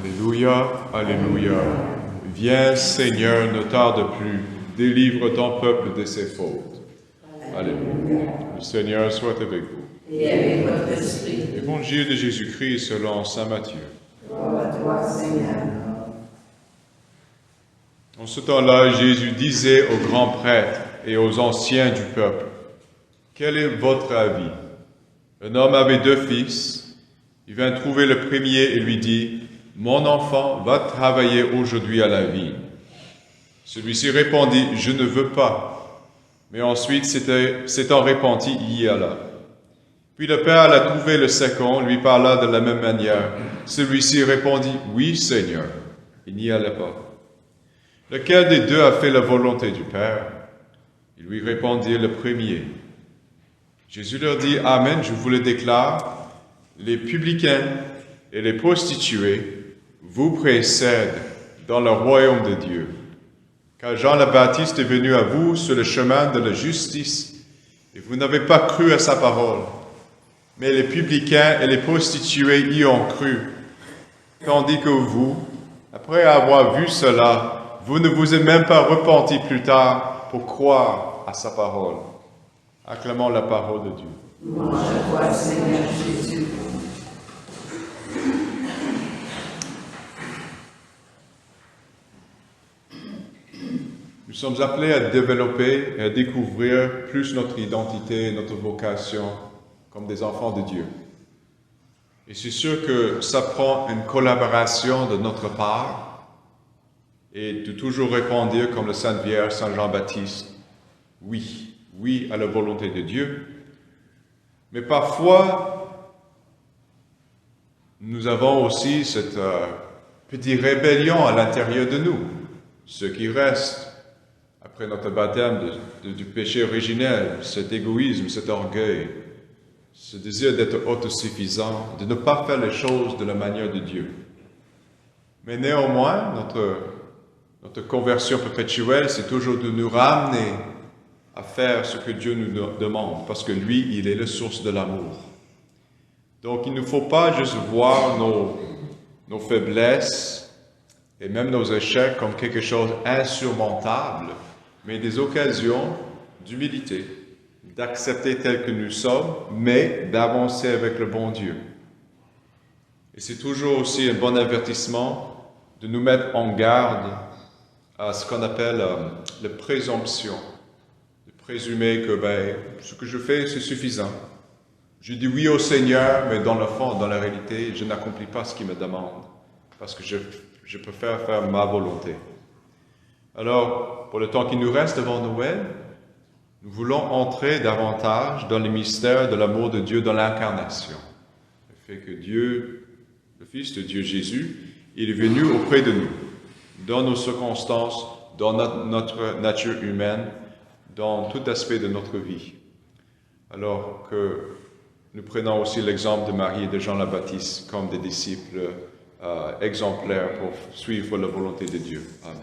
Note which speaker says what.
Speaker 1: Alléluia, Alléluia. Viens Seigneur, ne tarde plus, délivre ton peuple de ses fautes. Alléluia. Le Seigneur soit avec vous.
Speaker 2: Et avec votre esprit.
Speaker 1: Évangile de Jésus-Christ selon saint Matthieu.
Speaker 2: Gloire à toi, Seigneur.
Speaker 1: En ce temps-là, Jésus disait aux grands prêtres et aux anciens du peuple, « Quel est votre avis? Un homme avait 2 fils. Il vint trouver le premier et lui dit, « Mon enfant, va travailler aujourd'hui à la vigne. » Celui-ci répondit, « Je ne veux pas. » Mais ensuite, s'étant repenti, il y alla. Puis le père alla trouver le second, lui parla de la même manière. Celui-ci répondit, « Oui, Seigneur. » Il n'y alla pas. Lequel des 2 a fait la volonté du Père? Ils lui répondirent, le premier. Jésus leur dit, « Amen, je vous le déclare, les publicains et les prostituées vous précèdent dans le royaume de Dieu. Car Jean le Baptiste est venu à vous sur le chemin de la justice, et vous n'avez pas cru à sa parole. Mais les publicains et les prostituées y ont cru, tandis que vous, après avoir vu cela, vous ne vous êtes même pas repenti plus tard pour croire à sa parole. » Acclamons la parole de Dieu.
Speaker 2: Louange à toi, Seigneur Jésus.
Speaker 1: Nous sommes appelés à développer et à découvrir plus notre identité et notre vocation comme des enfants de Dieu. Et c'est sûr que ça prend une collaboration de notre part et de toujours répondre comme le Sainte Vierge, Saint Jean-Baptiste, oui, oui à la volonté de Dieu. Mais parfois, nous avons aussi cette petite rébellion à l'intérieur de nous, ce qui reste après notre baptême du péché originel, cet égoïsme, cet orgueil, ce désir d'être autosuffisant, de ne pas faire les choses de la manière de Dieu. Mais néanmoins, notre conversion perpétuelle, c'est toujours de nous ramener à faire ce que Dieu nous demande, parce que lui, il est la source de l'amour. Donc, il ne faut pas juste voir nos faiblesses et même nos échecs comme quelque chose d'insurmontable, mais des occasions d'humilité, d'accepter tel que nous sommes, mais d'avancer avec le bon Dieu. Et c'est toujours aussi un bon avertissement de nous mettre en garde à ce qu'on appelle la présomption, de présumer que ce que je fais, c'est suffisant. Je dis oui au Seigneur, mais dans le fond, dans la réalité, je n'accomplis pas ce qu'il me demande, parce que je préfère faire ma volonté. Alors, pour le temps qui nous reste avant Noël, nous voulons entrer davantage dans le mystère de l'amour de Dieu dans l'incarnation. Le fait que Dieu, le Fils de Dieu Jésus, il est venu auprès de nous, dans nos circonstances, dans notre nature humaine, dans tout aspect de notre vie. Alors que nous prenons aussi l'exemple de Marie et de Jean le Baptiste comme des disciples exemplaires pour suivre la volonté de Dieu. Amen.